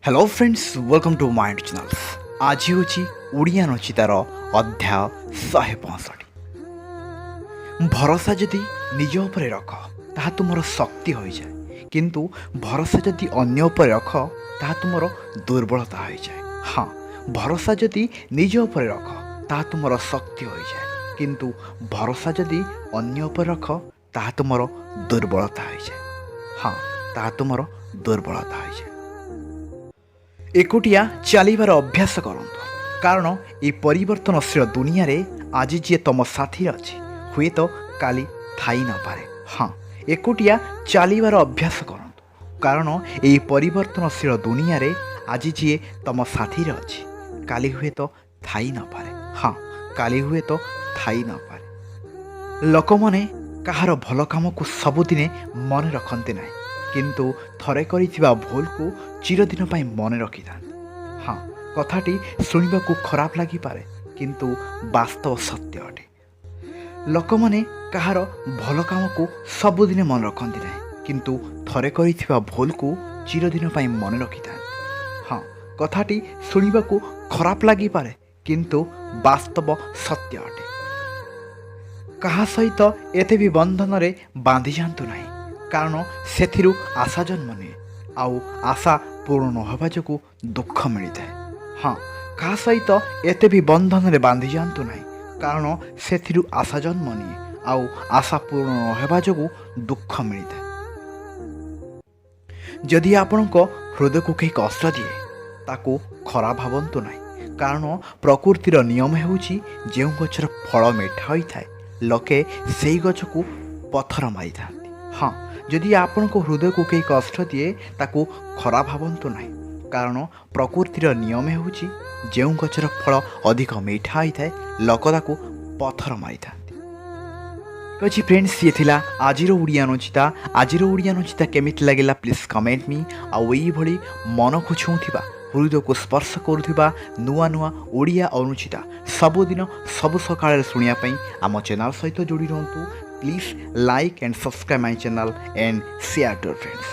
Hello friends welcome to mind channels. आज हूँ ओडिया नचितार अध्याय 165। भरोसा जदि निज उपरे रख ताहा तुमर शक्ति हो जाए, किंतु भरोसा जदि अन्य उपरे रख ताहा तुमर दुर्बलता हो जाए। हाँ, भरोसा जदि निज उपरे रख ताहा तुमर शक्ति हो जाए, किंतु भरोसा जदि अन्य उपरे रख ताहा तुमर दुर्बलता हो जाए। हाँ, ताहा तुमर दुर्बलता हो जाए। एकुटिया चलिबार अभ्यास करंतु, कारण ये परिवर्तनशील दुनिया रे आज जी तुम साथी अच्छी हुए तो काली थाई न पारे। हाँ, एकुटिया चलिबार अभ्यास करंतु, कारण ये परिवर्तनशील दुनिया रे आज जी तुम साथी अच्छी काली हुए तो थाई न पारे। हाँ, काली हुए तो थाई न पारे। लोक माने कहार भल काम को सबुदिने मन रखते ना, किंतु थरे करिथिबा भूल को चिरदिन पाई मन रखि थांती। हाँ, कथाटी शुणिबाकू खराब लगी पारे, किंतु वास्तव सत्य अटे। लोक माने कहार भल काम को सबुदिने मन रखते ना, किंतु थरे करिथिबा भूल को चिरदिन पाई मन रखि थांती। हाँ, कथाटी शुणिबाकू खराब लगी पारे, किंतु वास्तव सत्य अटे। कहा सहित एते भी बंधन रे बांधि जातु नहीं, कारण से आशा जन्म निए आउ आशा पूर्ण न होगा जो दुख मिलता है। हाँ, कहा सहित एते भी बंधन रे बांधि जातु नहीं, कारण से आशा जन्म निए आउ आशा पूर्ण न होगा जो दुख मिलता है। जदि आपण को हृदय को कहीं कष्ट दिए ताकू खराब भावतु नहीं, कारण प्रकृतिर नियम होउची जो गचर फल मिठा होता है लोके से गच को पथर मारी था। हाँ, जदि आपण को हृदय को कहीं कष्ट दिए ताकू खराब भावतु नहीं, कारण प्रकृतिर नियम होउची जो गचर फल अधिक मीठा होता है लोक ताकू पथर मारी था। अच्छी फ्रेंड्स, ये थिला आजिर ओडिया नचिता। आजिर ओडिया नचिता केमिति लगिला प्लीज कमेंट मी। आउ एई भली मन को छुंथिबा हृदय को स्पर्श करुथिबा नुआ नुआ ओडिया अनुचिता सबुदिन सबु सकाळ शुणिया पई आम चैनल सहित जोड़ी रहंतु। Please like and subscribe my channel and share to friends.